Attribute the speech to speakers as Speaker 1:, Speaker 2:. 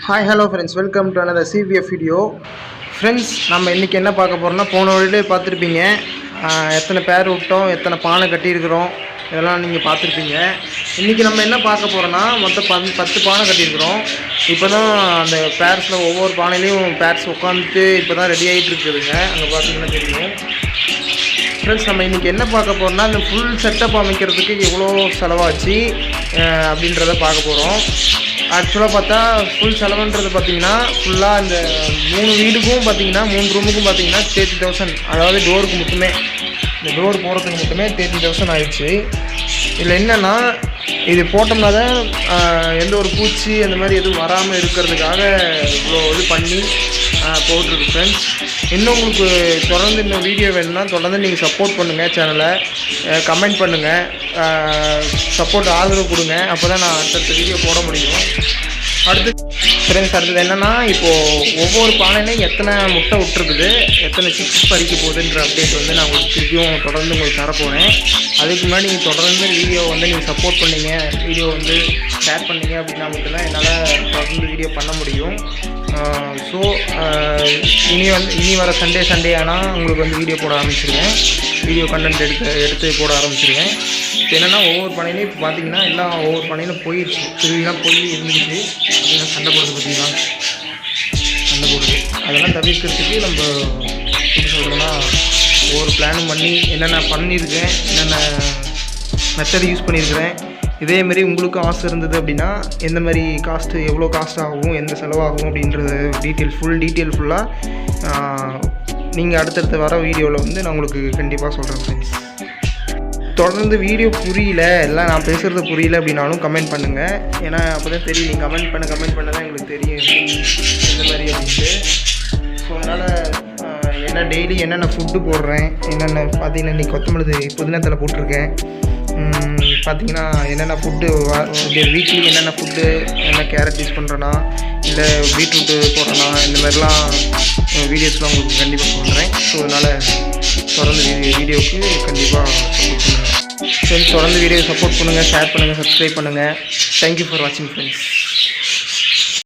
Speaker 1: Hi hello friends, welcome to another CVF video. Friends, நம்ம இன்றைக்கி என்ன பார்க்க போகிறோம்னா, போன வழியிலே பார்த்துருப்பீங்க எத்தனை பேர் விட்டோம், எத்தனை பானை கட்டியிருக்கிறோம், இதெல்லாம் நீங்கள் பார்த்துருப்பீங்க. இன்றைக்கி நம்ம என்ன பார்க்க போகிறோன்னா, மொத்தம் 10 பானை கட்டியிருக்கிறோம். இப்போ தான் அந்த பேர்ஸில் ஒவ்வொரு பானையிலையும் பேர்ஸ் உட்காந்துட்டு இப்போ தான் ரெடி ஆகிட்டு இருக்குதுங்க. அங்கே பார்த்தீங்கன்னா தெரியும். ஃப்ரெண்ட்ஸ், நம்ம இன்றைக்கி என்ன பார்க்க போகிறோம்னா, இந்த ஃபுல் செட்டப் அமைக்கிறதுக்கு எவ்வளோ செலவாச்சு அப்படின்றத பார்க்க போகிறோம். ஆக்சுவலாக பார்த்தா ஃபுல் செலவுன்றது பார்த்திங்கன்னா ஃபுல்லாக இந்த 3 வீடுக்கும் பார்த்திங்கன்னா 3 ரூமுக்கும் பார்த்திங்கன்னா 30,000, அதாவது டோருக்கு மட்டுமே, இந்த டோர் போகிறதுக்கு மட்டுமே 30,000 ஆயிடுச்சு. இதில் என்னென்னா, இது போட்டோம்னா தான் எந்த ஒரு பூச்சி அந்த மாதிரி எதுவும் வராமல் இருக்கிறதுக்காக இவ்வளோ இது பண்ணி போட்டிருக்கு. ஃப்ரெண்ட்ஸ், இன்னும் உங்களுக்கு தொடர்ந்து இந்த வீடியோ வேணும்னா தொடர்ந்து நீங்கள் சப்போர்ட் பண்ணுங்கள், சேனலை கமெண்ட் பண்ணுங்கள், சப்போர்ட் ஆதரவு கொடுங்க. அப்போ தான் நான் அடுத்த வீடியோ போட முடியும். அடுத்தது என்னென்னா, இப்போது ஒவ்வொரு பானையிலையும் எத்தனை முட்டை விட்டுருக்குது, எத்தனை சிக்ஸ் பறிக்க போகுதுன்ற அப்டேட் வந்து நான் உங்களுக்கு திருப்பியும் தொடர்ந்து உங்களுக்கு தரப்போகிறேன். அதுக்கு முன்னாடி நீங்கள் தொடர்ந்து வீடியோ வந்து நீங்கள் சப்போர்ட் பண்ணிங்க, வீடியோ வந்து ஷேர் பண்ணிங்க அப்படின்னா மட்டும்தான் என்னால் தொடர்ந்து வீடியோ பண்ண முடியும். ஸோ இனி வர சண்டே ஆனால் உங்களுக்கு வந்து வீடியோ போட ஆரம்பிச்சிருவேன், வீடியோ கண்டென்ட் எடுத்து போட ஆரம்பிச்சிருவேன். இப்போ என்னென்னா, ஒவ்வொரு பனையிலையும் இப்போ பார்த்தீங்கன்னா எல்லாம் ஒவ்வொரு பனையிலும் போயிடுச்சு, திருவிழா போய் இருந்துச்சு. அப்படின்னா சண்டை போடுறது பார்த்தீங்கன்னா சண்டை போடுது. அதெல்லாம் தவிர்க்கிறதுக்கு நம்ம எப்படி சொல்கிறோன்னா, ஒவ்வொரு பிளானும் பண்ணி என்னென்ன பண்ணியிருக்கேன், என்னென்ன மெத்தட் யூஸ் பண்ணியிருக்கிறேன். இதேமாரி உங்களுக்கும் ஆசை இருந்தது அப்படின்னா, எந்த மாதிரி காஸ்ட்டு, எவ்வளோ காஸ்ட் ஆகும், எந்த செலவாகும் அப்படின்றது ஃபுல் டீட்டெயில் ஃபுல்லாக நீங்கள் அடுத்தடுத்து வர வீடியோவில் வந்து நான் உங்களுக்கு கண்டிப்பாக சொல்கிறேன். ஃப்ரெண்ட்ஸ், தொடர்ந்து வீடியோ புரியல, எல்லாம் நான் பேசுகிறது புரியல அப்படின்னாலும் கமெண்ட் பண்ணுங்கள். ஏன்னா அப்போ தான் தெரியும், நீங்கள் கமெண்ட் பண்ண தான் எங்களுக்கு தெரியும் இந்த மாதிரி அப்படின்ட்டு. ஸோ அதனால் டெய்லி என்னென்ன ஃபுட்டு போடுறேன், என்னென்ன பார்த்தீங்கன்னா இன்றைக்கி கொத்தமல்லி புதினத்தில் போட்டிருக்கேன். பார்த்திங்கன்னா என்னென்ன ஃபுட்டு வீக்லி என்னென்ன ஃபுட்டு, என்ன கேரட் யூஸ் பண்ணுறேன்னா இல்லை பீட்ரூட்டு போடுறேன்னா, இந்த மாதிரிலாம் வீடியோஸ்லாம் உங்களுக்கு கண்டிப்பாக சொல்கிறேன். ஸோ அதனால் தொடர்ந்து வீடியோவுக்கு கண்டிப்பாக சப்போர்ட் பண்ணுங்கள். ஃப்ரெண்ட்ஸ், தொடர்ந்து வீடியோ சப்போர்ட் பண்ணுங்கள், ஷேர் பண்ணுங்கள், சப்ஸ்கிரைப் பண்ணுங்கள். தேங்க்யூ ஃபார் வாட்சிங் ஃப்ரெண்ட்ஸ்.